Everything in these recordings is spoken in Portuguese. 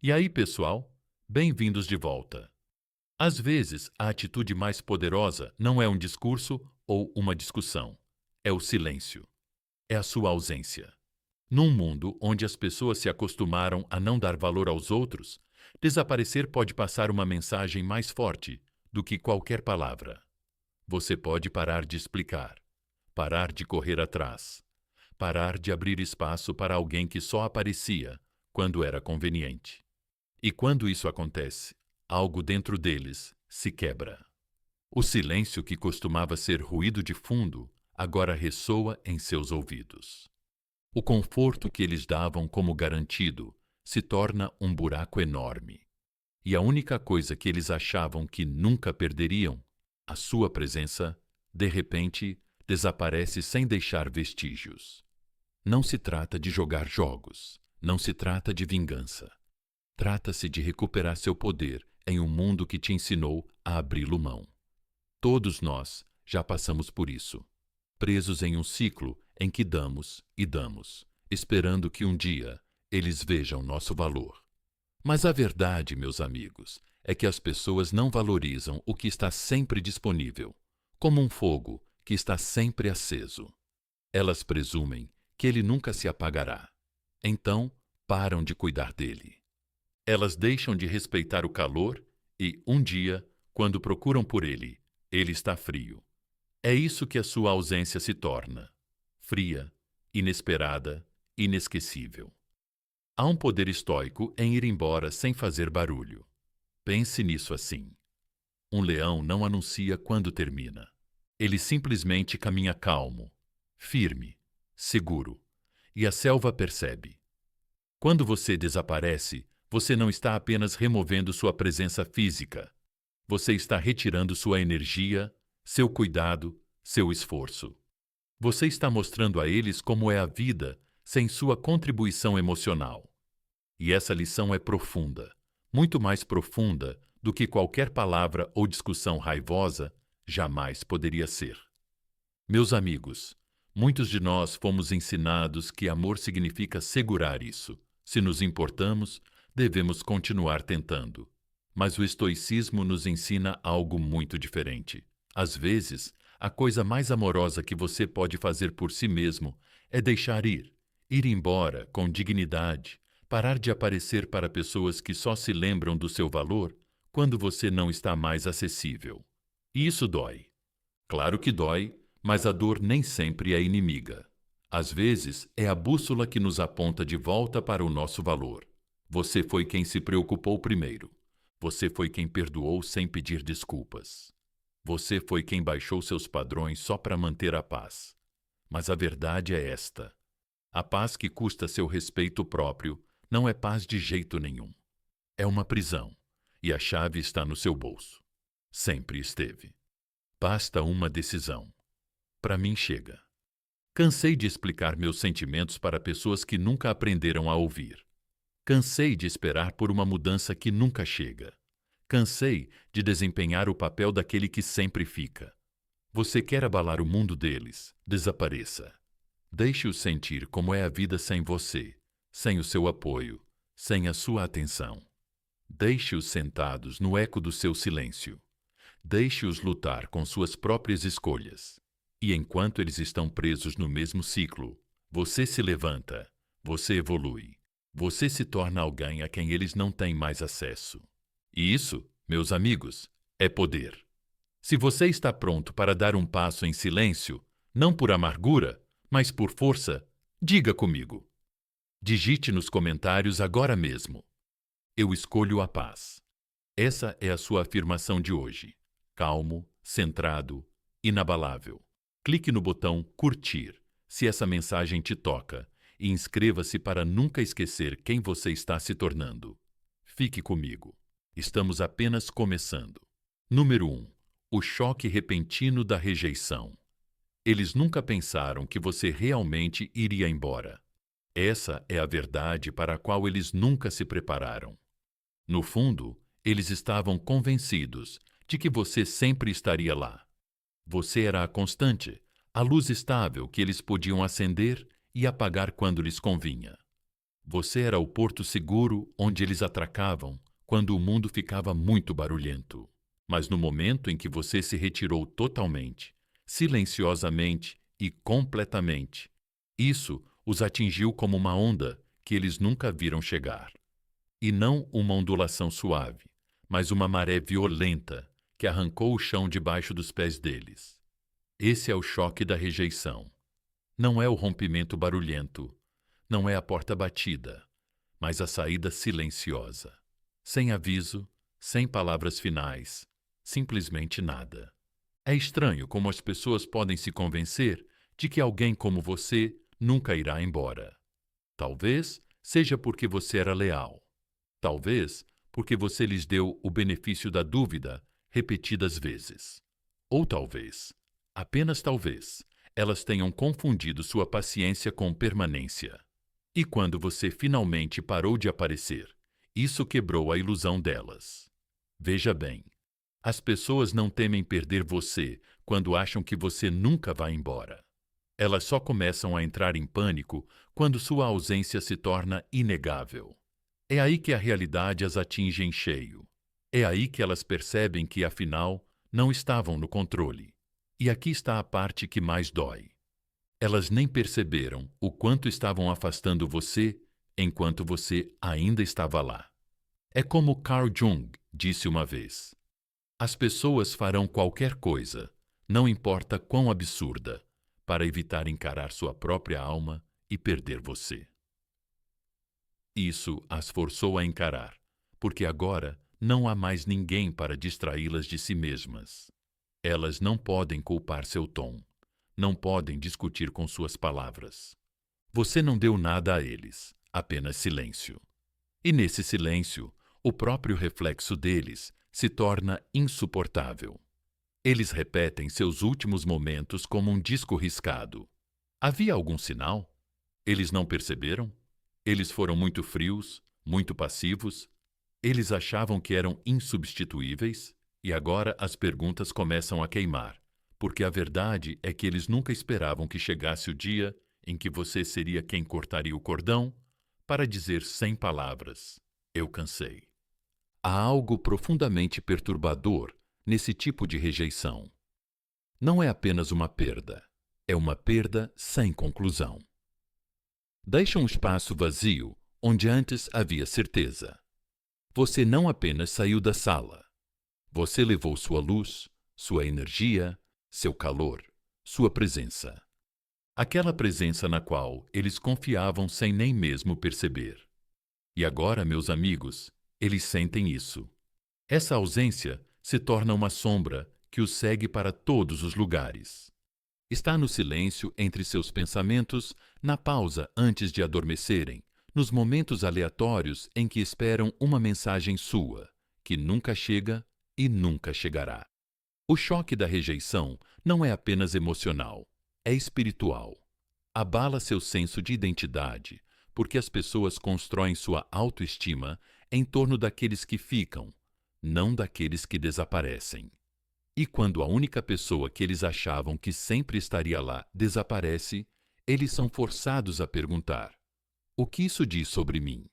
E aí, pessoal? Bem-vindos de volta. Às vezes, a atitude mais poderosa não é um discurso ou uma discussão. É o silêncio. É a sua ausência. Num mundo onde as pessoas se acostumaram a não dar valor aos outros, desaparecer pode passar uma mensagem mais forte do que qualquer palavra. Você pode parar de explicar, parar de correr atrás, parar de abrir espaço para alguém que só aparecia quando era conveniente. E quando isso acontece, algo dentro deles se quebra. O silêncio que costumava ser ruído de fundo agora ressoa em seus ouvidos. O conforto que eles davam como garantido se torna um buraco enorme. E a única coisa que eles achavam que nunca perderiam, a sua presença, de repente, desaparece sem deixar vestígios. Não se trata de jogar jogos, não se trata de vingança. Trata-se de recuperar seu poder em um mundo que te ensinou a abri-lo mão. Todos nós já passamos por isso, presos em um ciclo em que damos e damos, esperando que um dia eles vejam nosso valor. Mas a verdade, meus amigos, é que as pessoas não valorizam o que está sempre disponível, como um fogo que está sempre aceso. Elas presumem que ele nunca se apagará. Então, param de cuidar dele. Elas deixam de respeitar o calor e, um dia, quando procuram por ele, ele está frio. É isso que a sua ausência se torna: fria, inesperada, inesquecível. Há um poder estoico em ir embora sem fazer barulho. Pense nisso assim. Um leão não anuncia quando termina. Ele simplesmente caminha calmo, firme, seguro, e a selva percebe. Quando você desaparece, você não está apenas removendo sua presença física. Você está retirando sua energia, seu cuidado, seu esforço. Você está mostrando a eles como é a vida sem sua contribuição emocional. E essa lição é profunda, muito mais profunda do que qualquer palavra ou discussão raivosa jamais poderia ser. Meus amigos, muitos de nós fomos ensinados que amor significa segurar isso. Se nos importamos, devemos continuar tentando. Mas o estoicismo nos ensina algo muito diferente. Às vezes, a coisa mais amorosa que você pode fazer por si mesmo é deixar ir, ir embora com dignidade, parar de aparecer para pessoas que só se lembram do seu valor quando você não está mais acessível. E isso dói. Claro que dói, mas a dor nem sempre é inimiga. Às vezes, é a bússola que nos aponta de volta para o nosso valor. Você foi quem se preocupou primeiro. Você foi quem perdoou sem pedir desculpas. Você foi quem baixou seus padrões só para manter a paz. Mas a verdade é esta: a paz que custa seu respeito próprio não é paz de jeito nenhum. É uma prisão, e a chave está no seu bolso. Sempre esteve. Basta uma decisão. Para mim chega. Cansei de explicar meus sentimentos para pessoas que nunca aprenderam a ouvir. Cansei de esperar por uma mudança que nunca chega. Cansei de desempenhar o papel daquele que sempre fica. Você quer abalar o mundo deles? Desapareça. Deixe-os sentir como é a vida sem você, sem o seu apoio, sem a sua atenção. Deixe-os sentados no eco do seu silêncio. Deixe-os lutar com suas próprias escolhas. E enquanto eles estão presos no mesmo ciclo, você se levanta, você evolui, você se torna alguém a quem eles não têm mais acesso. E isso, meus amigos, é poder. Se você está pronto para dar um passo em silêncio, não por amargura, mas por força, diga comigo. Digite nos comentários agora mesmo: eu escolho a paz. Essa é a sua afirmação de hoje. Calmo, centrado, inabalável. Clique no botão curtir, se essa mensagem te toca, e inscreva-se para nunca esquecer quem você está se tornando. Fique comigo. Estamos apenas começando. Número 1. O choque repentino da rejeição. Eles nunca pensaram que você realmente iria embora. Essa é a verdade para a qual eles nunca se prepararam. No fundo, eles estavam convencidos de que você sempre estaria lá. Você era a constante, a luz estável que eles podiam acender e apagar quando lhes convinha. Você era o porto seguro onde eles atracavam quando o mundo ficava muito barulhento. Mas no momento em que você se retirou totalmente, silenciosamente e completamente, isso os atingiu como uma onda que eles nunca viram chegar. E não uma ondulação suave, mas uma maré violenta que arrancou o chão debaixo dos pés deles. Esse é o choque da rejeição. Não é o rompimento barulhento, não é a porta batida, mas a saída silenciosa. Sem aviso, sem palavras finais, simplesmente nada. É estranho como as pessoas podem se convencer de que alguém como você nunca irá embora. Talvez seja porque você era leal. Talvez porque você lhes deu o benefício da dúvida repetidas vezes. Ou talvez, apenas talvez, elas tenham confundido sua paciência com permanência. E quando você finalmente parou de aparecer, isso quebrou a ilusão delas. Veja bem, as pessoas não temem perder você quando acham que você nunca vai embora. Elas só começam a entrar em pânico quando sua ausência se torna inegável. É aí que a realidade as atinge em cheio. É aí que elas percebem que, afinal, não estavam no controle. E aqui está a parte que mais dói. Elas nem perceberam o quanto estavam afastando você enquanto você ainda estava lá. É como Carl Jung disse uma vez: as pessoas farão qualquer coisa, não importa quão absurda, para evitar encarar sua própria alma e perder você. Isso as forçou a encarar, porque agora não há mais ninguém para distraí-las de si mesmas. Elas não podem culpar seu tom, não podem discutir com suas palavras. Você não deu nada a eles, apenas silêncio. E nesse silêncio, o próprio reflexo deles se torna insuportável. Eles repetem seus últimos momentos como um disco riscado. Havia algum sinal? Eles não perceberam? Eles foram muito frios, muito passivos? Eles achavam que eram insubstituíveis? E agora as perguntas começam a queimar, porque a verdade é que eles nunca esperavam que chegasse o dia em que você seria quem cortaria o cordão para dizer sem palavras: eu cansei. Há algo profundamente perturbador nesse tipo de rejeição. Não é apenas uma perda, é uma perda sem conclusão. Deixa um espaço vazio onde antes havia certeza. Você não apenas saiu da sala, você levou sua luz, sua energia, seu calor, sua presença. Aquela presença na qual eles confiavam sem nem mesmo perceber. E agora, meus amigos, eles sentem isso. Essa ausência se torna uma sombra que os segue para todos os lugares. Está no silêncio entre seus pensamentos, na pausa antes de adormecerem, nos momentos aleatórios em que esperam uma mensagem sua, que nunca chega e nunca chegará. O choque da rejeição não é apenas emocional, é espiritual. Abala seu senso de identidade, porque as pessoas constroem sua autoestima em torno daqueles que ficam, não daqueles que desaparecem. E quando a única pessoa que eles achavam que sempre estaria lá desaparece, eles são forçados a perguntar: o que isso diz sobre mim?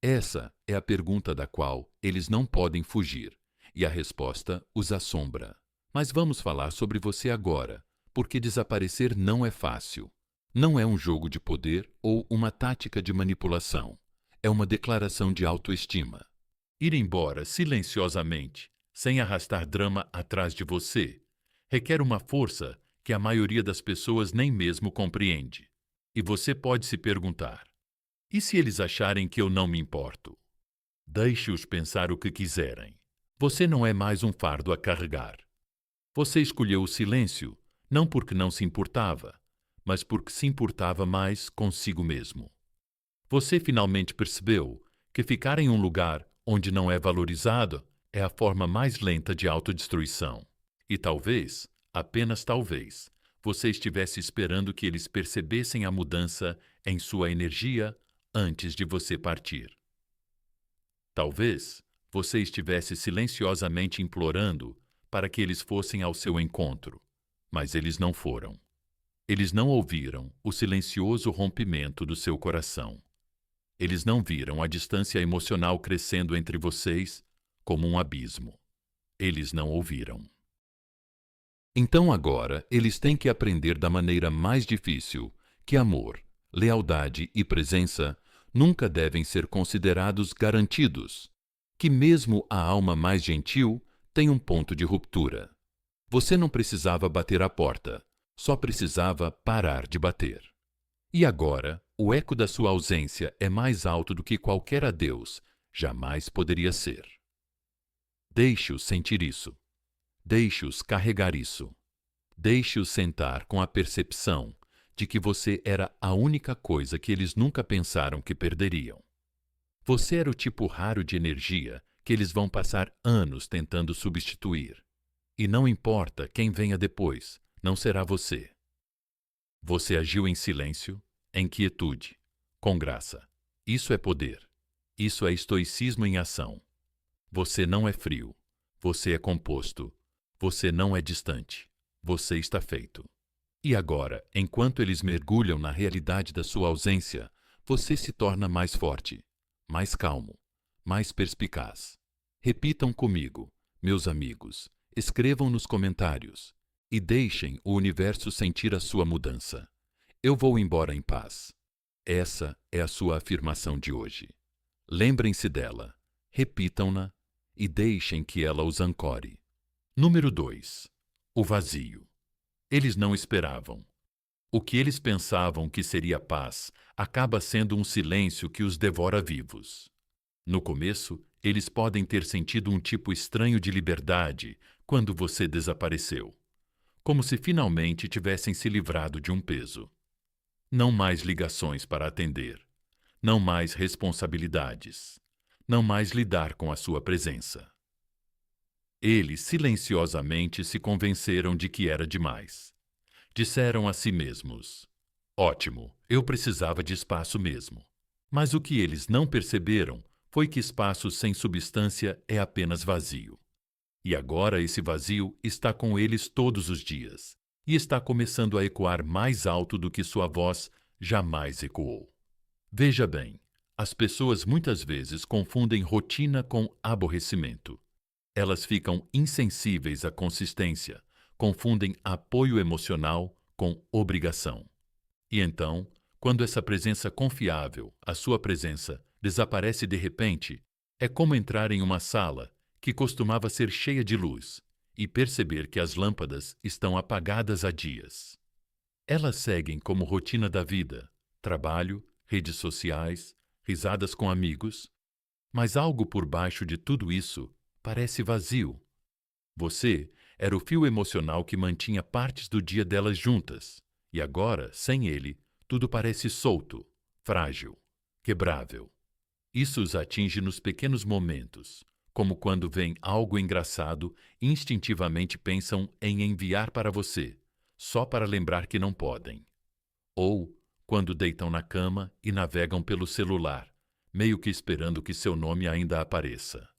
Essa é a pergunta da qual eles não podem fugir, e a resposta os assombra. Mas vamos falar sobre você agora, porque desaparecer não é fácil. Não é um jogo de poder ou uma tática de manipulação. É uma declaração de autoestima. Ir embora silenciosamente, sem arrastar drama atrás de você, requer uma força que a maioria das pessoas nem mesmo compreende. E você pode se perguntar: e se eles acharem que eu não me importo? Deixe-os pensar o que quiserem. Você não é mais um fardo a carregar. Você escolheu o silêncio, não porque não se importava, mas porque se importava mais consigo mesmo. Você finalmente percebeu que ficar em um lugar onde não é valorizado é a forma mais lenta de autodestruição. E talvez, apenas talvez, você estivesse esperando que eles percebessem a mudança em sua energia antes de você partir. Talvez você estivesse silenciosamente implorando para que eles fossem ao seu encontro, mas eles não foram. Eles não ouviram o silencioso rompimento do seu coração. Eles não viram a distância emocional crescendo entre vocês como um abismo. Eles não ouviram. Então agora eles têm que aprender da maneira mais difícil que amor, lealdade e presença nunca devem ser considerados garantidos, que mesmo a alma mais gentil tem um ponto de ruptura. Você não precisava bater a porta, só precisava parar de bater. E agora, o eco da sua ausência é mais alto do que qualquer adeus jamais poderia ser. Deixe-os sentir isso. Deixe-os carregar isso. Deixe-os sentar com a percepção de que você era a única coisa que eles nunca pensaram que perderiam. Você era o tipo raro de energia que eles vão passar anos tentando substituir. E não importa quem venha depois, não será você. Você agiu em silêncio, em quietude, com graça. Isso é poder. Isso é estoicismo em ação. Você não é frio. Você é composto. Você não é distante. Você está feito. E agora, enquanto eles mergulham na realidade da sua ausência, você se torna mais forte, mais calmo, mais perspicaz. Repitam comigo, meus amigos, escrevam nos comentários e deixem o universo sentir a sua mudança. Eu vou embora em paz. Essa é a sua afirmação de hoje. Lembrem-se dela, repitam-na e deixem que ela os ancore. Número 2. O vazio. Eles não esperavam. O que eles pensavam que seria paz acaba sendo um silêncio que os devora vivos. No começo, eles podem ter sentido um tipo estranho de liberdade quando você desapareceu, como se finalmente tivessem se livrado de um peso. Não mais ligações para atender, não mais responsabilidades, não mais lidar com a sua presença. Eles silenciosamente se convenceram de que era demais. Disseram a si mesmos: ótimo, eu precisava de espaço mesmo. Mas o que eles não perceberam foi que espaço sem substância é apenas vazio. E agora esse vazio está com eles todos os dias, e está começando a ecoar mais alto do que sua voz jamais ecoou. Veja bem, as pessoas muitas vezes confundem rotina com aborrecimento. Elas ficam insensíveis à consistência, confundem apoio emocional com obrigação. E então, quando essa presença confiável, a sua presença, desaparece de repente, é como entrar em uma sala que costumava ser cheia de luz e perceber que as lâmpadas estão apagadas há dias. Elas seguem como rotina da vida, trabalho, redes sociais, risadas com amigos, mas algo por baixo de tudo isso parece vazio. Você era o fio emocional que mantinha partes do dia delas juntas, e agora, sem ele, tudo parece solto, frágil, quebrável. Isso os atinge nos pequenos momentos, como quando veem algo engraçado e instintivamente pensam em enviar para você, só para lembrar que não podem. Ou quando deitam na cama e navegam pelo celular, meio que esperando que seu nome ainda apareça.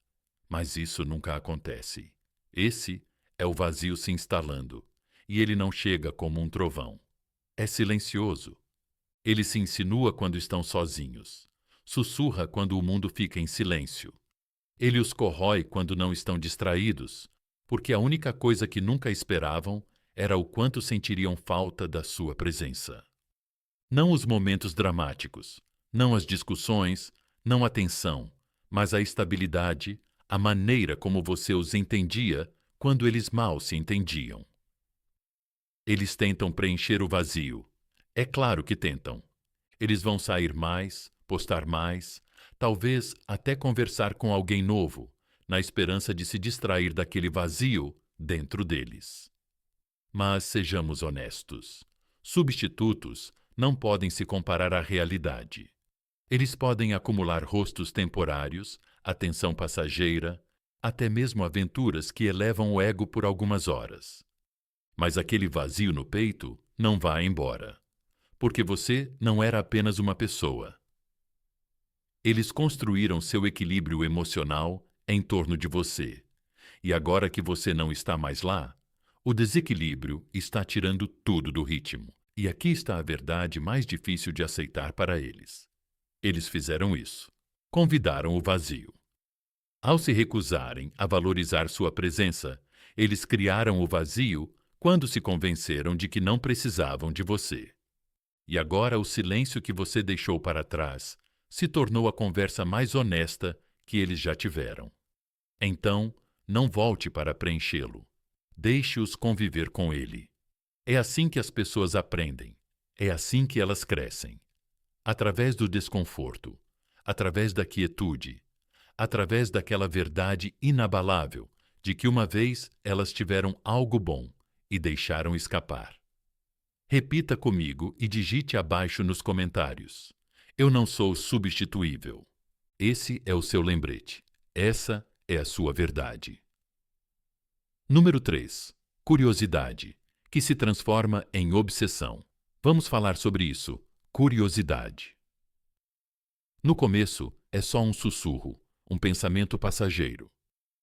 Mas isso nunca acontece. Esse é o vazio se instalando, e ele não chega como um trovão. É silencioso. Ele se insinua quando estão sozinhos. Sussurra quando o mundo fica em silêncio. Ele os corrói quando não estão distraídos, porque a única coisa que nunca esperavam era o quanto sentiriam falta da sua presença. Não os momentos dramáticos, não as discussões, não a tensão, mas a estabilidade, a maneira como você os entendia quando eles mal se entendiam. Eles tentam preencher o vazio. É claro que tentam. Eles vão sair mais, postar mais, talvez até conversar com alguém novo, na esperança de se distrair daquele vazio dentro deles. Mas sejamos honestos. Substitutos não podem se comparar à realidade. Eles podem acumular rostos temporários, atenção passageira, até mesmo aventuras que elevam o ego por algumas horas. Mas aquele vazio no peito não vai embora, porque você não era apenas uma pessoa. Eles construíram seu equilíbrio emocional em torno de você, e agora que você não está mais lá, o desequilíbrio está tirando tudo do ritmo. E aqui está a verdade mais difícil de aceitar para eles. Eles fizeram isso. Convidaram o vazio. Ao se recusarem a valorizar sua presença, eles criaram o vazio quando se convenceram de que não precisavam de você. E agora o silêncio que você deixou para trás se tornou a conversa mais honesta que eles já tiveram. Então, não volte para preenchê-lo. Deixe-os conviver com ele. É assim que as pessoas aprendem. É assim que elas crescem. Através do desconforto, através da quietude, através daquela verdade inabalável de que uma vez elas tiveram algo bom e deixaram escapar. Repita comigo e digite abaixo nos comentários. Eu não sou substituível. Esse é o seu lembrete. Essa é a sua verdade. Número 3. Curiosidade, que se transforma em obsessão. Vamos falar sobre isso. Curiosidade. No começo, é só um sussurro, um pensamento passageiro.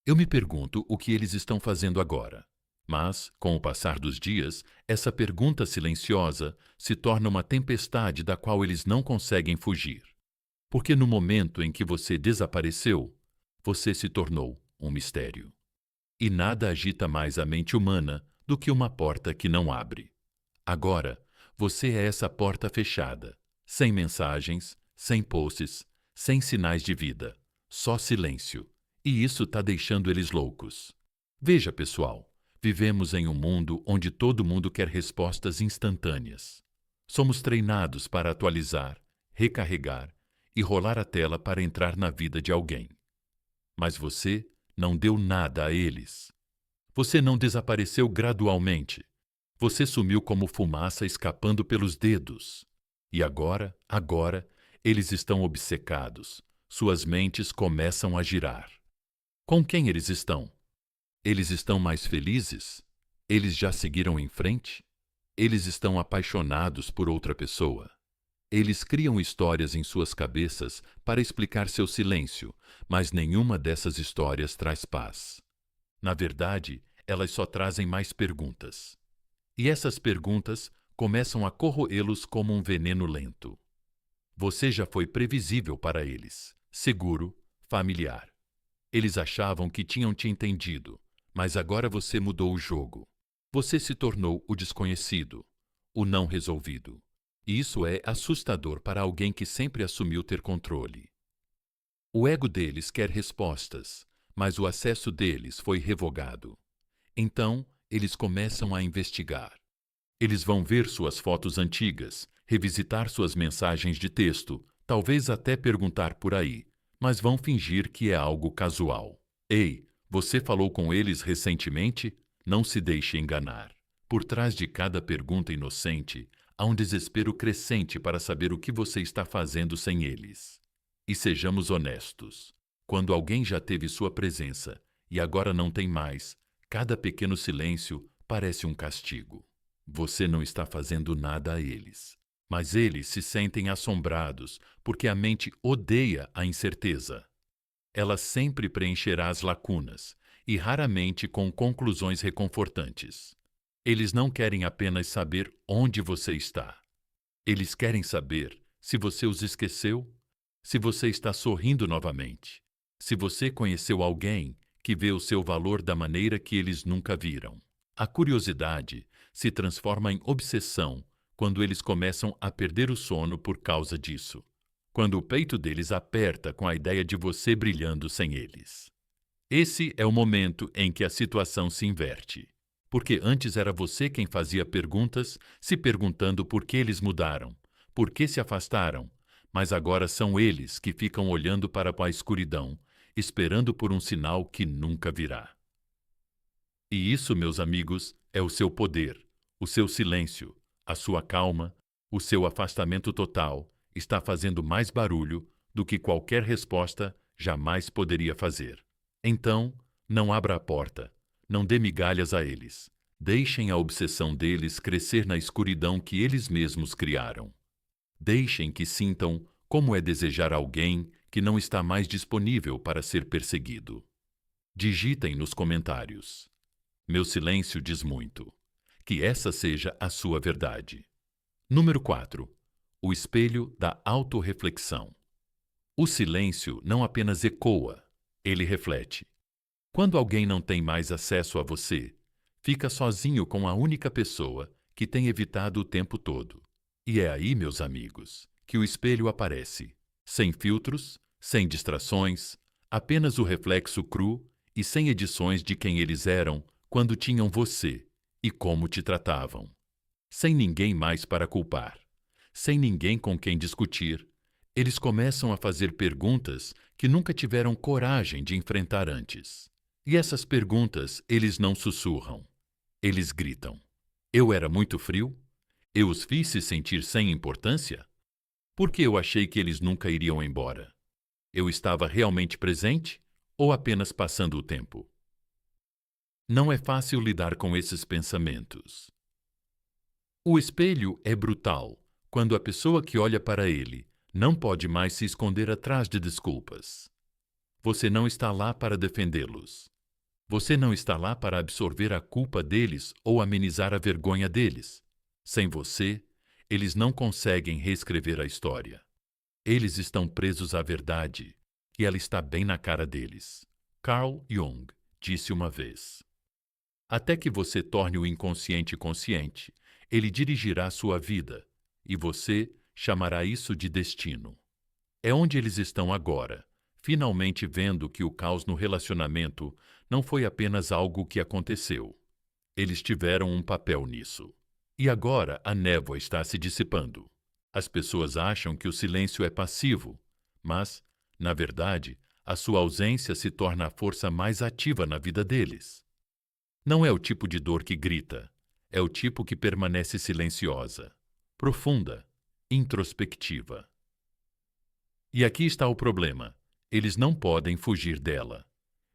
Eu me pergunto o que eles estão fazendo agora. Mas, com o passar dos dias, essa pergunta silenciosa se torna uma tempestade da qual eles não conseguem fugir. Porque no momento em que você desapareceu, você se tornou um mistério. E nada agita mais a mente humana do que uma porta que não abre. Agora, você é essa porta fechada, sem mensagens, sem posts, sem sinais de vida, só silêncio. E isso está deixando eles loucos. Veja, pessoal, vivemos em um mundo onde todo mundo quer respostas instantâneas. Somos treinados para atualizar, recarregar e rolar a tela para entrar na vida de alguém. Mas você não deu nada a eles. Você não desapareceu gradualmente. Você sumiu como fumaça escapando pelos dedos. E agora, eles estão obcecados. Suas mentes começam a girar. Com quem eles estão? Eles estão mais felizes? Eles já seguiram em frente? Eles estão apaixonados por outra pessoa? Eles criam histórias em suas cabeças para explicar seu silêncio, mas nenhuma dessas histórias traz paz. Na verdade, elas só trazem mais perguntas. E essas perguntas começam a corroê-los como um veneno lento. Você já foi previsível para eles, seguro, familiar. Eles achavam que tinham te entendido, mas agora você mudou o jogo. Você se tornou o desconhecido, o não resolvido. E isso é assustador para alguém que sempre assumiu ter controle. O ego deles quer respostas, mas o acesso deles foi revogado. Então, eles começam a investigar. Eles vão ver suas fotos antigas, revisitar suas mensagens de texto, talvez até perguntar por aí, mas vão fingir que é algo casual. Ei, você falou com eles recentemente? Não se deixe enganar. Por trás de cada pergunta inocente, há um desespero crescente para saber o que você está fazendo sem eles. E sejamos honestos. Quando alguém já teve sua presença e agora não tem mais, cada pequeno silêncio parece um castigo. Você não está fazendo nada a eles. Mas eles se sentem assombrados porque a mente odeia a incerteza. Ela sempre preencherá as lacunas e raramente com conclusões reconfortantes. Eles não querem apenas saber onde você está. Eles querem saber se você os esqueceu, se você está sorrindo novamente, se você conheceu alguém que vê o seu valor da maneira que eles nunca viram. A curiosidade se transforma em obsessão quando eles começam a perder o sono por causa disso. Quando o peito deles aperta com a ideia de você brilhando sem eles. Esse é o momento em que a situação se inverte. Porque antes era você quem fazia perguntas, se perguntando por que eles mudaram, por que se afastaram, mas agora são eles que ficam olhando para a escuridão, esperando por um sinal que nunca virá. E isso, meus amigos, é o seu poder, o seu silêncio, a sua calma, o seu afastamento total está fazendo mais barulho do que qualquer resposta jamais poderia fazer. Então, não abra a porta. Não dê migalhas a eles. Deixem a obsessão deles crescer na escuridão que eles mesmos criaram. Deixem que sintam como é desejar alguém que não está mais disponível para ser perseguido. Digitem nos comentários. Meu silêncio diz muito. Que essa seja a sua verdade. Número 4. O espelho da autorreflexão. O silêncio não apenas ecoa, ele reflete. Quando alguém não tem mais acesso a você, fica sozinho com a única pessoa que tem evitado o tempo todo. E é aí, meus amigos, que o espelho aparece, sem filtros, sem distrações, apenas o reflexo cru e sem edições de quem eles eram quando tinham você e como te tratavam. Sem ninguém mais para culpar, sem ninguém com quem discutir, eles começam a fazer perguntas que nunca tiveram coragem de enfrentar antes. E essas perguntas eles não sussurram, eles gritam. Eu era muito frio? Eu os fiz se sentir sem importância? Porque eu achei que eles nunca iriam embora. Eu estava realmente presente ou apenas passando o tempo? Não é fácil lidar com esses pensamentos. O espelho é brutal quando a pessoa que olha para ele não pode mais se esconder atrás de desculpas. Você não está lá para defendê-los. Você não está lá para absorver a culpa deles ou amenizar a vergonha deles. Sem você, eles não conseguem reescrever a história. Eles estão presos à verdade, e ela está bem na cara deles. Carl Jung disse uma vez: até que você torne o inconsciente consciente, ele dirigirá sua vida, e você chamará isso de destino. É onde eles estão agora, finalmente vendo que o caos no relacionamento não foi apenas algo que aconteceu. Eles tiveram um papel nisso. E agora a névoa está se dissipando. As pessoas acham que o silêncio é passivo, mas, na verdade, a sua ausência se torna a força mais ativa na vida deles. Não é o tipo de dor que grita, é o tipo que permanece silenciosa, profunda, introspectiva. E aqui está o problema. Eles não podem fugir dela.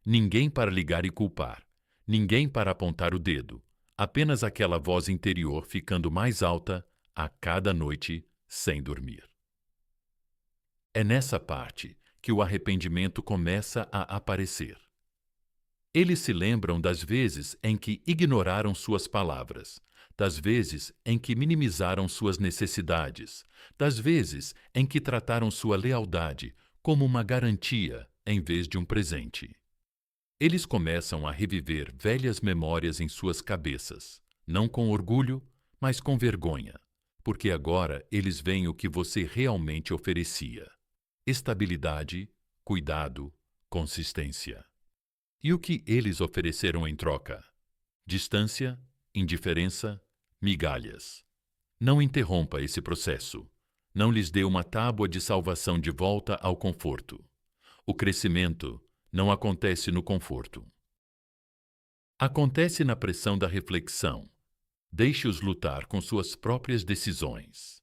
Ninguém para ligar e culpar. Ninguém para apontar o dedo. Apenas aquela voz interior ficando mais alta a cada noite sem dormir. É nessa parte que o arrependimento começa a aparecer. Eles se lembram das vezes em que ignoraram suas palavras, das vezes em que minimizaram suas necessidades, das vezes em que trataram sua lealdade como uma garantia em vez de um presente. Eles começam a reviver velhas memórias em suas cabeças, não com orgulho, mas com vergonha, porque agora eles veem o que você realmente oferecia: estabilidade, cuidado, consistência. E o que eles ofereceram em troca? Distância, indiferença, migalhas. Não interrompa esse processo. Não lhes dê uma tábua de salvação de volta ao conforto. O crescimento não acontece no conforto. Acontece na pressão da reflexão. Deixe-os lutar com suas próprias decisões.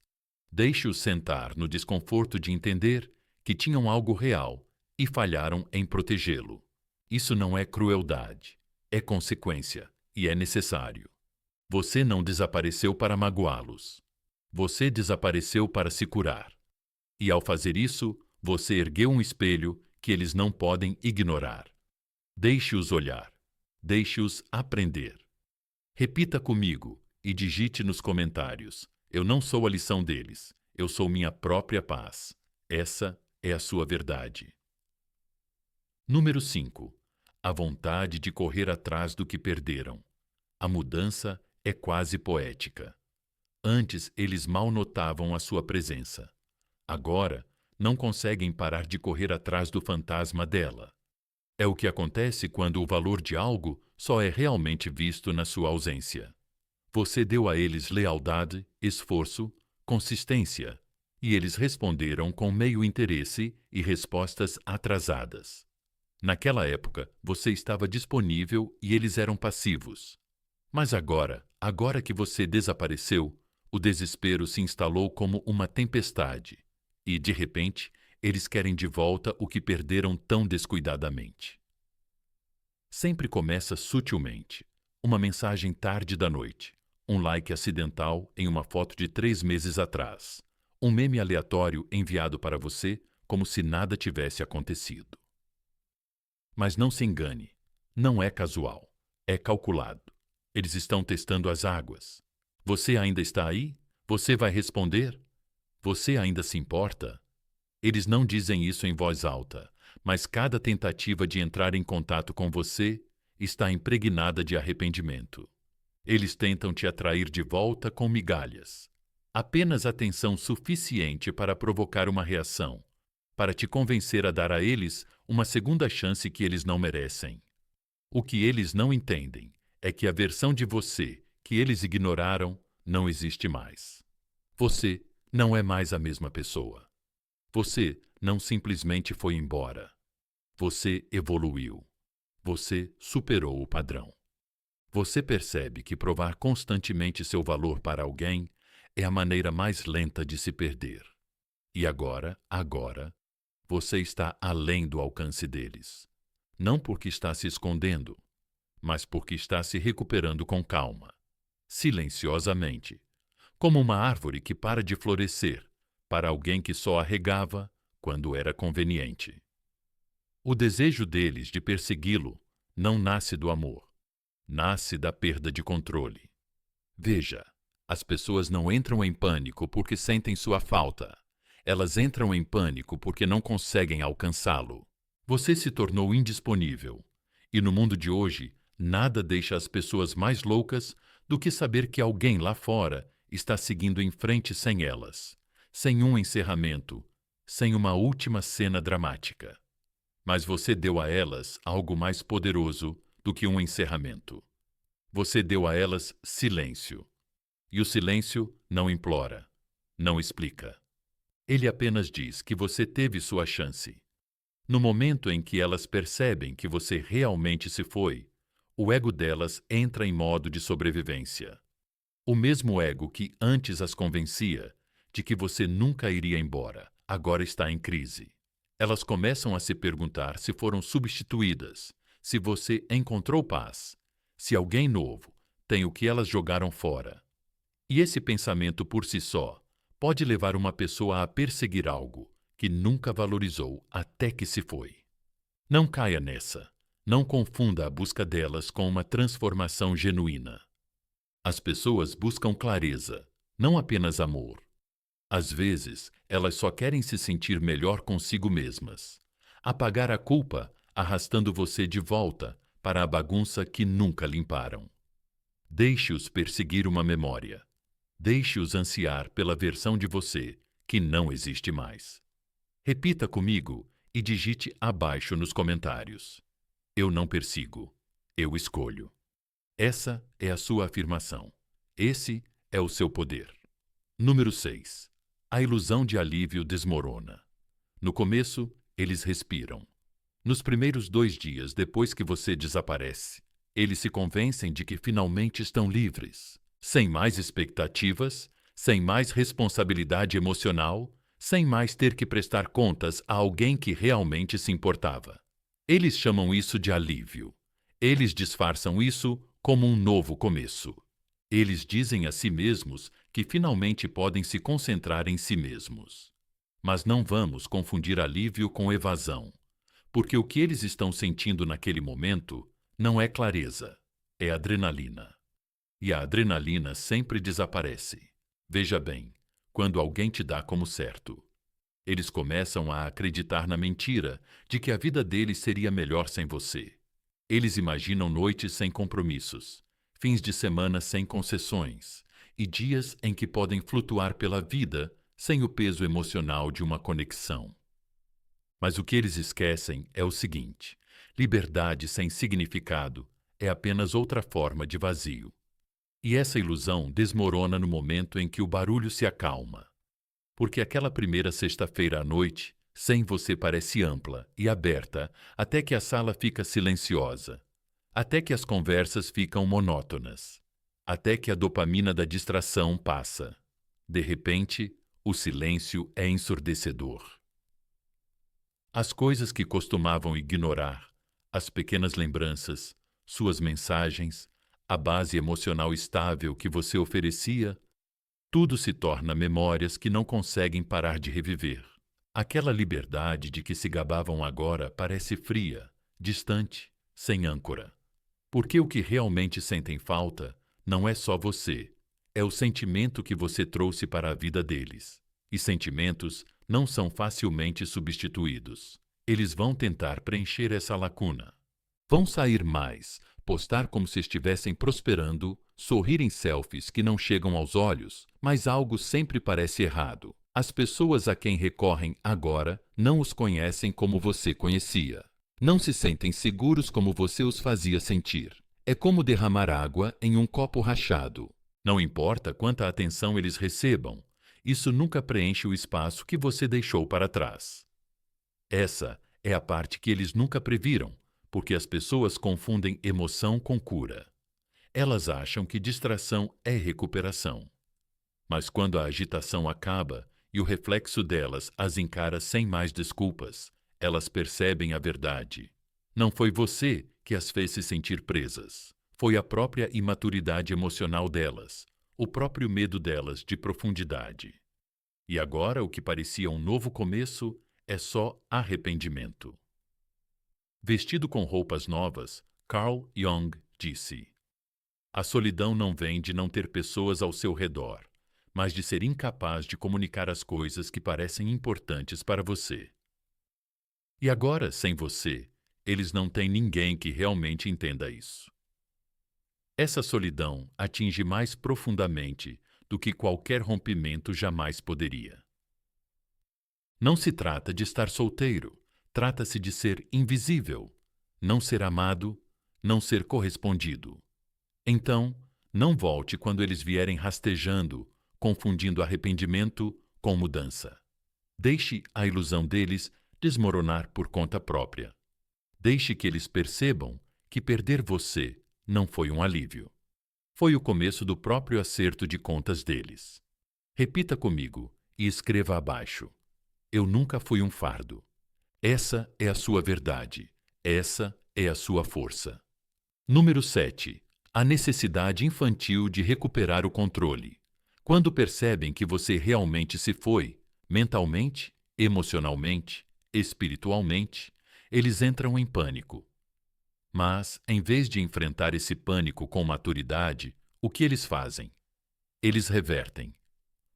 Deixe-os sentar no desconforto de entender que tinham algo real e falharam em protegê-lo. Isso não é crueldade, é consequência e é necessário. Você não desapareceu para magoá-los. Você desapareceu para se curar. E ao fazer isso, você ergueu um espelho que eles não podem ignorar. Deixe-os olhar. Deixe-os aprender. Repita comigo e digite nos comentários: eu não sou a lição deles, eu sou minha própria paz. Essa é a sua verdade. Número 5. A vontade de correr atrás do que perderam. A mudança é quase poética. Antes eles mal notavam a sua presença. Agora, não conseguem parar de correr atrás do fantasma dela. É o que acontece quando o valor de algo só é realmente visto na sua ausência. Você deu a eles lealdade, esforço, consistência, e eles responderam com meio interesse e respostas atrasadas. Naquela época, você estava disponível e eles eram passivos. Mas agora que você desapareceu, o desespero se instalou como uma tempestade. E, de repente, eles querem de volta o que perderam tão descuidadamente. Sempre começa sutilmente. Uma mensagem tarde da noite. Um like acidental em uma foto de 3 meses atrás. Um meme aleatório enviado para você como se nada tivesse acontecido. Mas não se engane. Não é casual. É calculado. Eles estão testando as águas. Você ainda está aí? Você vai responder? Você ainda se importa? Eles não dizem isso em voz alta, mas cada tentativa de entrar em contato com você está impregnada de arrependimento. Eles tentam te atrair de volta com migalhas. Apenas atenção suficiente para provocar uma reação, para te convencer a dar a eles uma segunda chance que eles não merecem. O que eles não entendem é que a versão de você que eles ignoraram não existe mais. Você não é mais a mesma pessoa. Você não simplesmente foi embora. Você evoluiu. Você superou o padrão. Você percebe que provar constantemente seu valor para alguém é a maneira mais lenta de se perder. E agora, você está além do alcance deles. Não porque está se escondendo, mas porque está se recuperando com calma, silenciosamente, como uma árvore que para de florescer para alguém que só a regava quando era conveniente. O desejo deles de persegui-lo não nasce do amor, nasce da perda de controle. Veja, as pessoas não entram em pânico porque sentem sua falta. Elas entram em pânico porque não conseguem alcançá-lo. Você se tornou indisponível. E no mundo de hoje, nada deixa as pessoas mais loucas do que saber que alguém lá fora está seguindo em frente sem elas, sem um encerramento, sem uma última cena dramática. Mas você deu a elas algo mais poderoso do que um encerramento. Você deu a elas silêncio. E o silêncio não implora, não explica. Ele apenas diz que você teve sua chance. No momento em que elas percebem que você realmente se foi, o ego delas entra em modo de sobrevivência. O mesmo ego que antes as convencia de que você nunca iria embora, agora está em crise. Elas começam a se perguntar se foram substituídas, se você encontrou paz, se alguém novo tem o que elas jogaram fora. E esse pensamento por si só pode levar uma pessoa a perseguir algo que nunca valorizou até que se foi. Não caia nessa. Não confunda a busca delas com uma transformação genuína. As pessoas buscam clareza, não apenas amor. Às vezes, elas só querem se sentir melhor consigo mesmas. Apagar a culpa, arrastando você de volta para a bagunça que nunca limparam. Deixe-os perseguir uma memória. Deixe-os ansiar pela versão de você que não existe mais. Repita comigo e digite abaixo nos comentários. Eu não persigo, eu escolho. Essa é a sua afirmação. Esse é o seu poder. Número 6. A ilusão de alívio desmorona. No começo, eles respiram. Nos primeiros 2 dias depois que você desaparece, eles se convencem de que finalmente estão livres, sem mais expectativas, sem mais responsabilidade emocional, sem mais ter que prestar contas a alguém que realmente se importava. Eles chamam isso de alívio. Eles disfarçam isso como um novo começo. Eles dizem a si mesmos que finalmente podem se concentrar em si mesmos. Mas não vamos confundir alívio com evasão, porque o que eles estão sentindo naquele momento não é clareza, é adrenalina. E a adrenalina sempre desaparece. Veja bem, quando alguém te dá como certo. Eles começam a acreditar na mentira de que a vida deles seria melhor sem você. Eles imaginam noites sem compromissos, fins de semana sem concessões e dias em que podem flutuar pela vida sem o peso emocional de uma conexão. Mas o que eles esquecem é o seguinte: liberdade sem significado é apenas outra forma de vazio. E essa ilusão desmorona no momento em que o barulho se acalma. Porque aquela primeira sexta-feira à noite, sem você parece ampla e aberta até que a sala fica silenciosa, até que as conversas ficam monótonas, até que a dopamina da distração passa. De repente, o silêncio é ensurdecedor. As coisas que costumavam ignorar, as pequenas lembranças, suas mensagens, a base emocional estável que você oferecia, tudo se torna memórias que não conseguem parar de reviver. Aquela liberdade de que se gabavam agora parece fria, distante, sem âncora. Porque o que realmente sentem falta não é só você, é o sentimento que você trouxe para a vida deles. E sentimentos não são facilmente substituídos. Eles vão tentar preencher essa lacuna. Vão sair mais, postar como se estivessem prosperando, sorrir em selfies que não chegam aos olhos, mas algo sempre parece errado. As pessoas a quem recorrem agora não os conhecem como você conhecia. Não se sentem seguros como você os fazia sentir. É como derramar água em um copo rachado. Não importa quanta atenção eles recebam, isso nunca preenche o espaço que você deixou para trás. Essa é a parte que eles nunca previram, porque as pessoas confundem emoção com cura. Elas acham que distração é recuperação. Mas quando a agitação acaba e o reflexo delas as encara sem mais desculpas, elas percebem a verdade. Não foi você que as fez se sentir presas. Foi a própria imaturidade emocional delas, o próprio medo delas de profundidade. E agora o que parecia um novo começo é só arrependimento. Vestido com roupas novas, Carl Jung disse: a solidão não vem de não ter pessoas ao seu redor, mas de ser incapaz de comunicar as coisas que parecem importantes para você. E agora, sem você, eles não têm ninguém que realmente entenda isso. Essa solidão atinge mais profundamente do que qualquer rompimento jamais poderia. Não se trata de estar solteiro, trata-se de ser invisível, não ser amado, não ser correspondido. Então, não volte quando eles vierem rastejando, confundindo arrependimento com mudança. Deixe a ilusão deles desmoronar por conta própria. Deixe que eles percebam que perder você não foi um alívio. Foi o começo do próprio acerto de contas deles. Repita comigo e escreva abaixo: eu nunca fui um fardo. Essa é a sua verdade. Essa é a sua força. Número 7. A necessidade infantil de recuperar o controle. Quando percebem que você realmente se foi, mentalmente, emocionalmente, espiritualmente, eles entram em pânico. Mas, em vez de enfrentar esse pânico com maturidade, o que eles fazem? Eles revertem.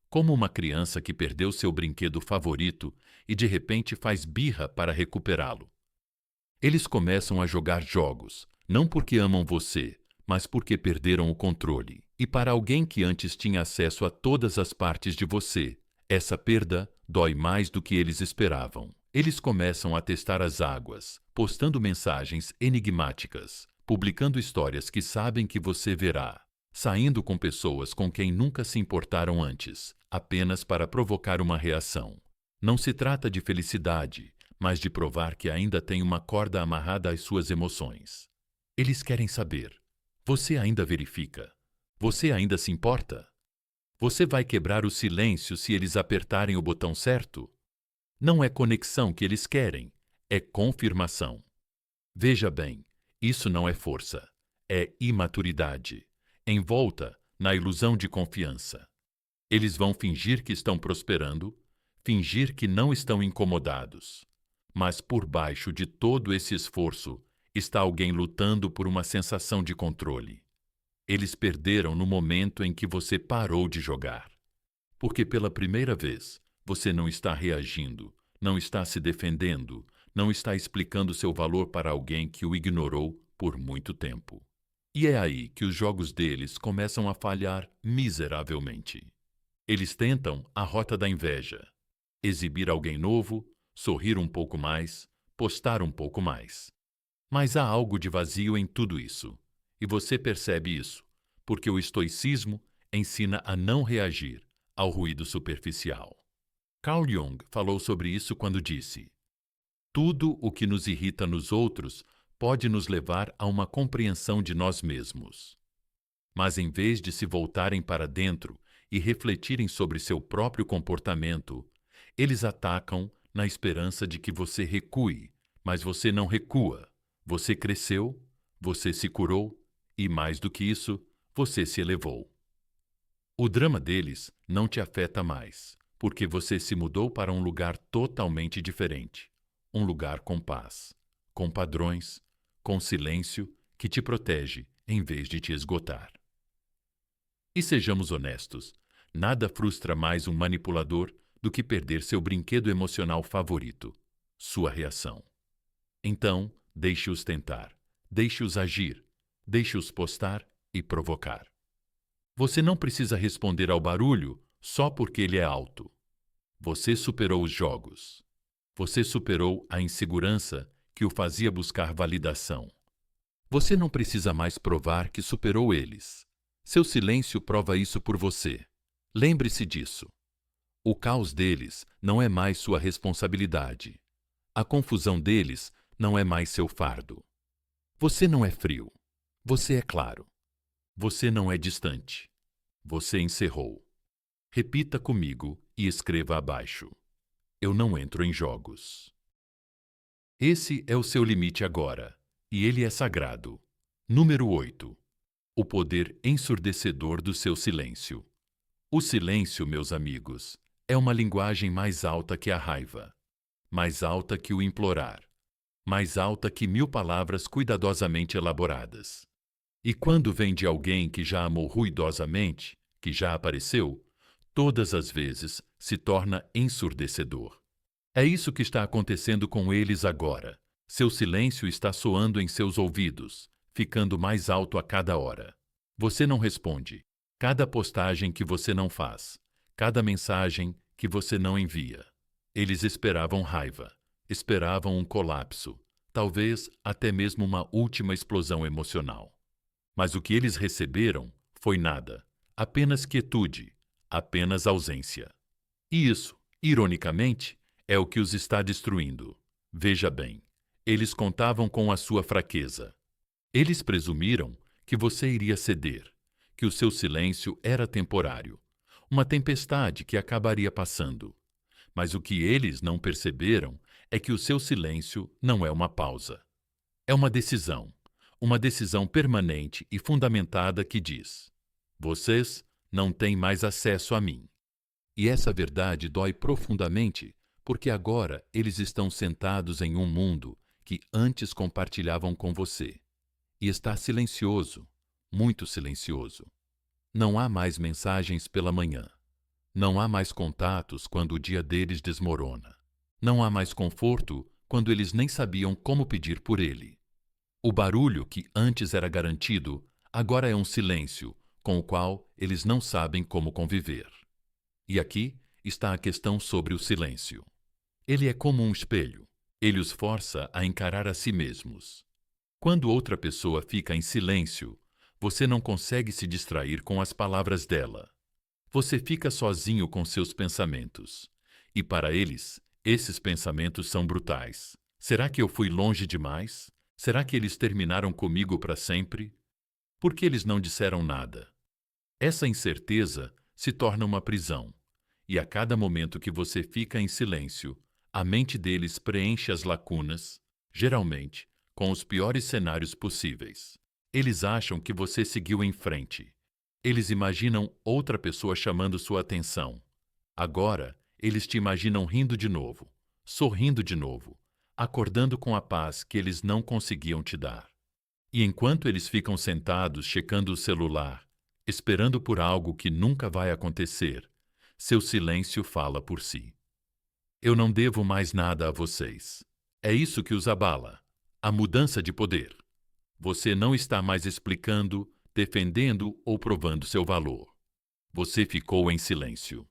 Como uma criança que perdeu seu brinquedo favorito e de repente faz birra para recuperá-lo. Eles começam a jogar jogos, não porque amam você, mas porque perderam o controle. E para alguém que antes tinha acesso a todas as partes de você, essa perda dói mais do que eles esperavam. Eles começam a testar as águas, postando mensagens enigmáticas, publicando histórias que sabem que você verá, saindo com pessoas com quem nunca se importaram antes, apenas para provocar uma reação. Não se trata de felicidade, mas de provar que ainda tem uma corda amarrada às suas emoções. Eles querem saber: você ainda verifica? Você ainda se importa? Você vai quebrar o silêncio se eles apertarem o botão certo? Não é conexão que eles querem, é confirmação. Veja bem, isso não é força, é imaturidade, envolta na ilusão de confiança. Eles vão fingir que estão prosperando, fingir que não estão incomodados. Mas por baixo de todo esse esforço está alguém lutando por uma sensação de controle. Eles perderam no momento em que você parou de jogar. Porque pela primeira vez, você não está reagindo, não está se defendendo, não está explicando seu valor para alguém que o ignorou por muito tempo. E é aí que os jogos deles começam a falhar miseravelmente. Eles tentam a rota da inveja. Exibir alguém novo, sorrir um pouco mais, postar um pouco mais. Mas há algo de vazio em tudo isso. E você percebe isso, porque o estoicismo ensina a não reagir ao ruído superficial. Carl Jung falou sobre isso quando disse: tudo o que nos irrita nos outros pode nos levar a uma compreensão de nós mesmos. Mas em vez de se voltarem para dentro e refletirem sobre seu próprio comportamento, eles atacam na esperança de que você recue, mas você não recua. Você cresceu, você se curou e, mais do que isso, você se elevou. O drama deles não te afeta mais, porque você se mudou para um lugar totalmente diferente. Um lugar com paz, com padrões, com silêncio que te protege em vez de te esgotar. E sejamos honestos, nada frustra mais um manipulador do que perder seu brinquedo emocional favorito, sua reação. Então, deixe-os tentar, deixe-os agir, deixe-os postar e provocar. Você não precisa responder ao barulho só porque ele é alto. Você superou os jogos. Você superou a insegurança que o fazia buscar validação. Você não precisa mais provar que superou eles. Seu silêncio prova isso por você. Lembre-se disso. O caos deles não é mais sua responsabilidade. A confusão deles não é mais seu fardo. Você não é frio. Você é claro. Você não é distante. Você encerrou. Repita comigo e escreva abaixo. Eu não entro em jogos. Esse é o seu limite agora, e ele é sagrado. Número 8. O poder ensurdecedor do seu silêncio. O silêncio, meus amigos, é uma linguagem mais alta que a raiva, mais alta que o implorar, mais alta que 1000 palavras cuidadosamente elaboradas. E quando vem de alguém que já amou ruidosamente, que já apareceu, todas as vezes se torna ensurdecedor. É isso que está acontecendo com eles agora. Seu silêncio está soando em seus ouvidos, ficando mais alto a cada hora. Você não responde. Cada postagem que você não faz, cada mensagem que você não envia. Eles esperavam raiva, esperavam um colapso, talvez até mesmo uma última explosão emocional. Mas o que eles receberam foi nada, apenas quietude, apenas ausência. E isso, ironicamente, é o que os está destruindo. Veja bem, eles contavam com a sua fraqueza. Eles presumiram que você iria ceder, que o seu silêncio era temporário, uma tempestade que acabaria passando. Mas o que eles não perceberam é que o seu silêncio não é uma pausa. É uma decisão permanente e fundamentada que diz: vocês não têm mais acesso a mim. E essa verdade dói profundamente, porque agora eles estão sentados em um mundo que antes compartilhavam com você. E está silencioso, muito silencioso. Não há mais mensagens pela manhã. Não há mais contatos quando o dia deles desmorona. Não há mais conforto quando eles nem sabiam como pedir por ele. O barulho que antes era garantido, agora é um silêncio com o qual eles não sabem como conviver. E aqui está a questão sobre o silêncio. Ele é como um espelho. Ele os força a encarar a si mesmos. Quando outra pessoa fica em silêncio, você não consegue se distrair com as palavras dela. Você fica sozinho com seus pensamentos. E para eles, esses pensamentos são brutais. Será que eu fui longe demais? Será que eles terminaram comigo para sempre? Por que eles não disseram nada? Essa incerteza se torna uma prisão. E a cada momento que você fica em silêncio, a mente deles preenche as lacunas, geralmente, com os piores cenários possíveis. Eles acham que você seguiu em frente. Eles imaginam outra pessoa chamando sua atenção. Agora, eles te imaginam rindo de novo, sorrindo de novo, acordando com a paz que eles não conseguiam te dar. E enquanto eles ficam sentados checando o celular, esperando por algo que nunca vai acontecer, seu silêncio fala por si. Eu não devo mais nada a vocês. É isso que os abala. A mudança de poder. Você não está mais explicando, defendendo ou provando seu valor. Você ficou em silêncio.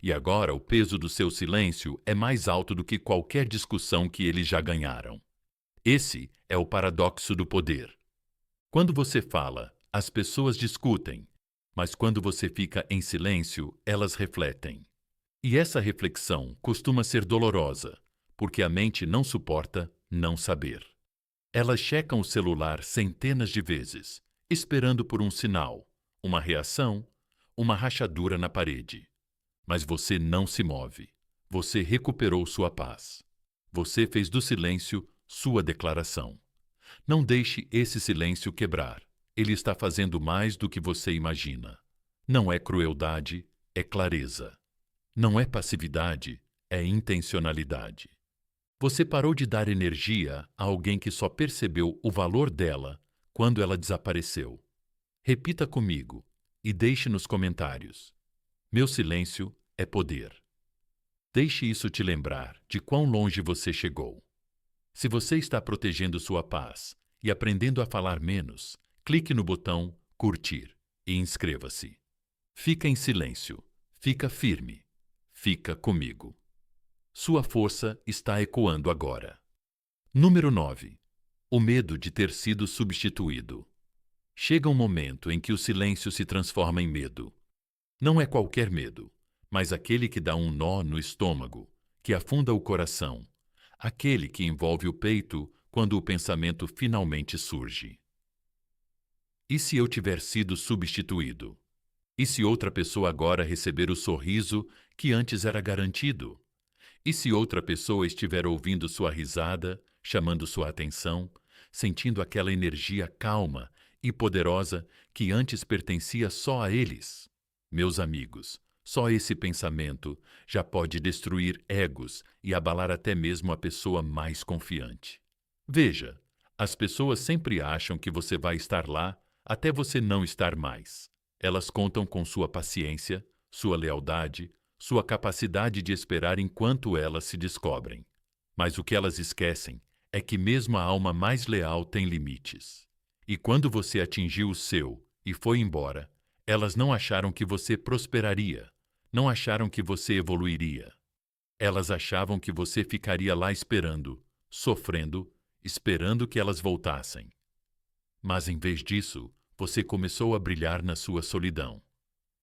E agora o peso do seu silêncio é mais alto do que qualquer discussão que eles já ganharam. Esse é o paradoxo do poder. Quando você fala, as pessoas discutem, mas quando você fica em silêncio, elas refletem. E essa reflexão costuma ser dolorosa, porque a mente não suporta não saber. Elas checam o celular centenas de vezes, esperando por um sinal, uma reação, uma rachadura na parede. Mas você não se move. Você recuperou sua paz. Você fez do silêncio sua declaração. Não deixe esse silêncio quebrar. Ele está fazendo mais do que você imagina. Não é crueldade, é clareza. Não é passividade, é intencionalidade. Você parou de dar energia a alguém que só percebeu o valor dela quando ela desapareceu. Repita comigo e deixe nos comentários. Meu silêncio é poder. Deixe isso te lembrar de quão longe você chegou. Se você está protegendo sua paz e aprendendo a falar menos, clique no botão curtir e inscreva-se. Fica em silêncio, fica firme, fica comigo. Sua força está ecoando agora. Número 9. O medo de ter sido substituído. Chega um momento em que o silêncio se transforma em medo. Não é qualquer medo, mas aquele que dá um nó no estômago, que afunda o coração, aquele que envolve o peito quando o pensamento finalmente surge. E se eu tiver sido substituído? E se outra pessoa agora receber o sorriso que antes era garantido? E se outra pessoa estiver ouvindo sua risada, chamando sua atenção, sentindo aquela energia calma e poderosa que antes pertencia só a eles? Meus amigos, só esse pensamento já pode destruir egos e abalar até mesmo a pessoa mais confiante. Veja, as pessoas sempre acham que você vai estar lá até você não estar mais. Elas contam com sua paciência, sua lealdade, sua capacidade de esperar enquanto elas se descobrem. Mas o que elas esquecem é que mesmo a alma mais leal tem limites. E quando você atingiu o seu e foi embora, elas não acharam que você prosperaria, não acharam que você evoluiria. Elas achavam que você ficaria lá esperando, sofrendo, esperando que elas voltassem. Mas em vez disso, você começou a brilhar na sua solidão.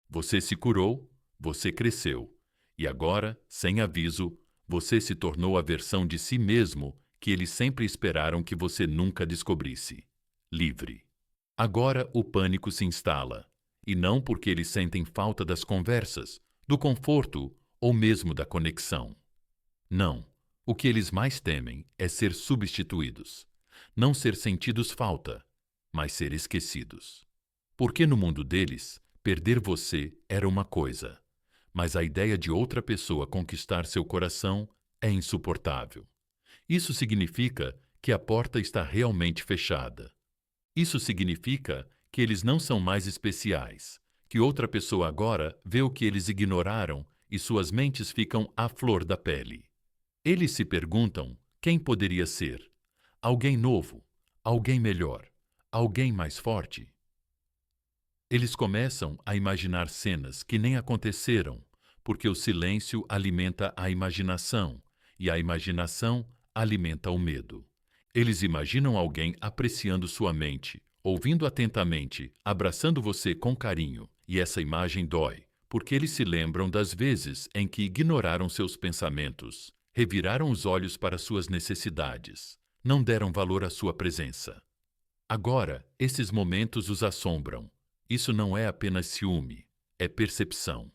Você se curou, você cresceu, e agora, sem aviso, você se tornou a versão de si mesmo que eles sempre esperaram que você nunca descobrisse. Livre. Agora o pânico se instala, e não porque eles sentem falta das conversas, do conforto ou mesmo da conexão. Não, o que eles mais temem é ser substituídos, não ser sentidos falta, mas ser esquecidos. Porque no mundo deles, perder você era uma coisa, mas a ideia de outra pessoa conquistar seu coração é insuportável. Isso significa que a porta está realmente fechada. Isso significa que eles não são mais especiais, que outra pessoa agora vê o que eles ignoraram e suas mentes ficam à flor da pele. Eles se perguntam quem poderia ser: alguém novo, alguém melhor, alguém mais forte? Eles começam a imaginar cenas que nem aconteceram, porque o silêncio alimenta a imaginação e a imaginação alimenta o medo. Eles imaginam alguém apreciando sua mente, ouvindo atentamente, abraçando você com carinho, e essa imagem dói, porque eles se lembram das vezes em que ignoraram seus pensamentos, reviraram os olhos para suas necessidades, não deram valor à sua presença. Agora, esses momentos os assombram. Isso não é apenas ciúme, é percepção.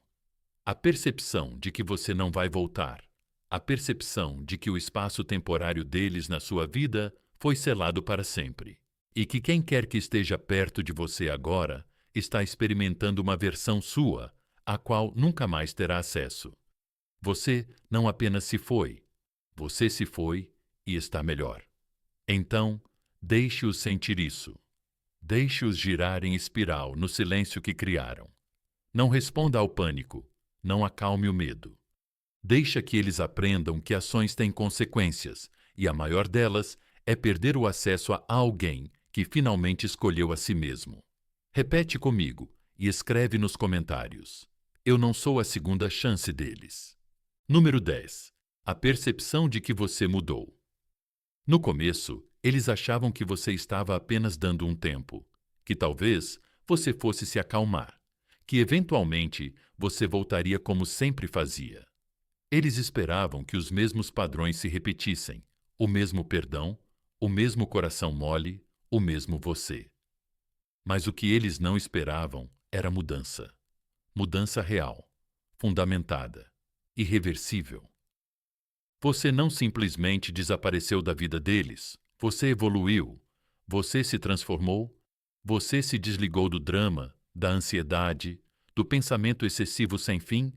A percepção de que você não vai voltar. A percepção de que o espaço temporário deles na sua vida foi selado para sempre. E que quem quer que esteja perto de você agora está experimentando uma versão sua, a qual nunca mais terá acesso. Você não apenas se foi, você se foi e está melhor. Então, deixe-os sentir isso. Deixe-os girar em espiral no silêncio que criaram. Não responda ao pânico, não acalme o medo. Deixa que eles aprendam que ações têm consequências, e a maior delas é perder o acesso a alguém que finalmente escolheu a si mesmo. Repete comigo e escreve nos comentários. Eu não sou a segunda chance deles. Número 10. A percepção de que você mudou. No começo, eles achavam que você estava apenas dando um tempo, que talvez você fosse se acalmar, que eventualmente você voltaria como sempre fazia. Eles esperavam que os mesmos padrões se repetissem, o mesmo perdão, o mesmo coração mole, o mesmo você. Mas o que eles não esperavam era mudança. Mudança real, fundamentada, irreversível. Você não simplesmente desapareceu da vida deles, você evoluiu, você se transformou, você se desligou do drama, da ansiedade, do pensamento excessivo sem fim,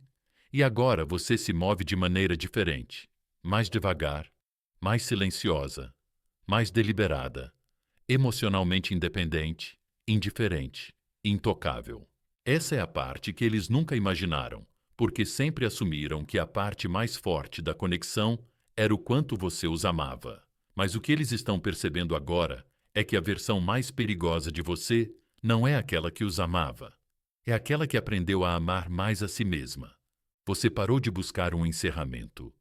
e agora você se move de maneira diferente, mais devagar, mais silenciosa, mais deliberada, emocionalmente independente, indiferente, intocável. Essa é a parte que eles nunca imaginaram, porque sempre assumiram que a parte mais forte da conexão era o quanto você os amava. Mas o que eles estão percebendo agora é que a versão mais perigosa de você não é aquela que os amava. É aquela que aprendeu a amar mais a si mesma. Você parou de buscar um encerramento.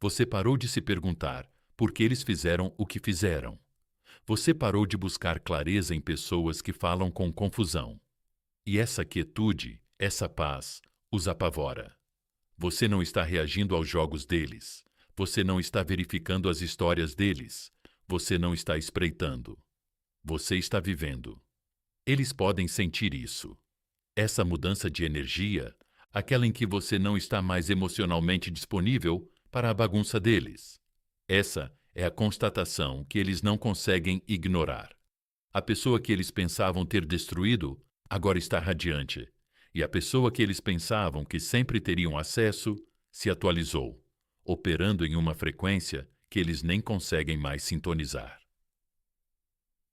Você parou de se perguntar por que eles fizeram o que fizeram. Você parou de buscar clareza em pessoas que falam com confusão. E essa quietude, essa paz, os apavora. Você não está reagindo aos jogos deles. Você não está verificando as histórias deles. Você não está espreitando. Você está vivendo. Eles podem sentir isso. Essa mudança de energia, aquela em que você não está mais emocionalmente disponível para a bagunça deles. Essa é a constatação que eles não conseguem ignorar. A pessoa que eles pensavam ter destruído agora está radiante, e a pessoa que eles pensavam que sempre teriam acesso se atualizou, operando em uma frequência que eles nem conseguem mais sintonizar.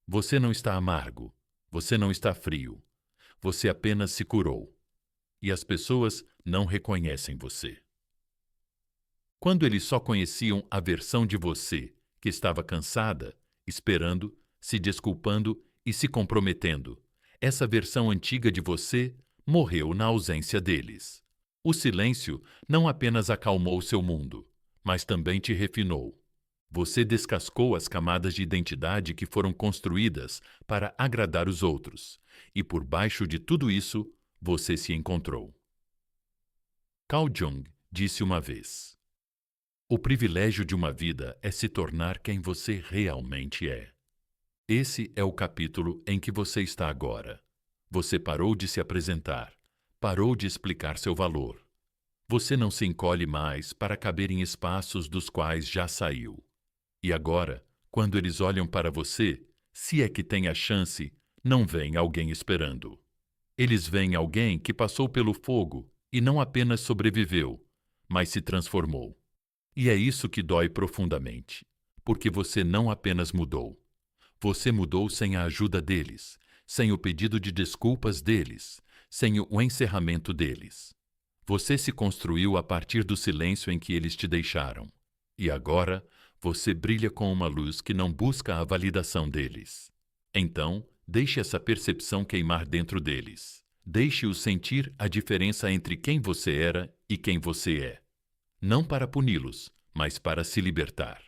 Você não está amargo, você não está frio, você apenas se curou, e as pessoas não reconhecem você. Quando eles só conheciam a versão de você que estava cansada, esperando, se desculpando e se comprometendo, essa versão antiga de você morreu na ausência deles. O silêncio não apenas acalmou seu mundo, mas também te refinou. Você descascou as camadas de identidade que foram construídas para agradar os outros, e por baixo de tudo isso, você se encontrou. Carl Jung disse uma vez: o privilégio de uma vida é se tornar quem você realmente é. Esse é o capítulo em que você está agora. Você parou de se apresentar, parou de explicar seu valor. Você não se encolhe mais para caber em espaços dos quais já saiu. E agora, quando eles olham para você, se é que tem a chance, não vem alguém esperando. Eles veem alguém que passou pelo fogo e não apenas sobreviveu, mas se transformou. E é isso que dói profundamente, porque você não apenas mudou. Você mudou sem a ajuda deles, sem o pedido de desculpas deles, sem o encerramento deles. Você se construiu a partir do silêncio em que eles te deixaram. E agora, você brilha com uma luz que não busca a validação deles. Então, deixe essa percepção queimar dentro deles. Deixe-os sentir a diferença entre quem você era e quem você é. Não para puni-los, mas para se libertar.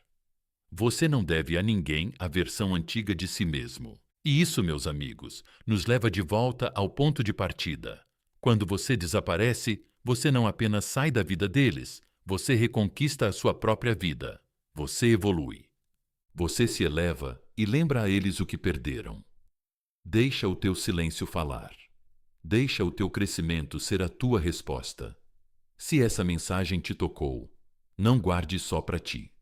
Você não deve a ninguém a versão antiga de si mesmo. E isso, meus amigos, nos leva de volta ao ponto de partida. Quando você desaparece, você não apenas sai da vida deles, você reconquista a sua própria vida. Você evolui. Você se eleva e lembra a eles o que perderam. Deixa o teu silêncio falar. Deixa o teu crescimento ser a tua resposta. Se essa mensagem te tocou, não guarde só para ti.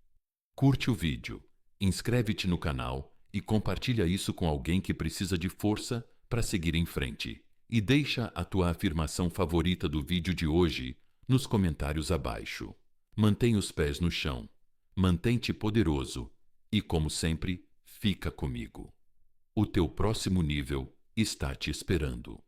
Curte o vídeo, inscreve-te no canal e compartilha isso com alguém que precisa de força para seguir em frente. E deixa a tua afirmação favorita do vídeo de hoje nos comentários abaixo. Mantém os pés no chão, mantém-te poderoso e, como sempre, fica comigo. O teu próximo nível está te esperando.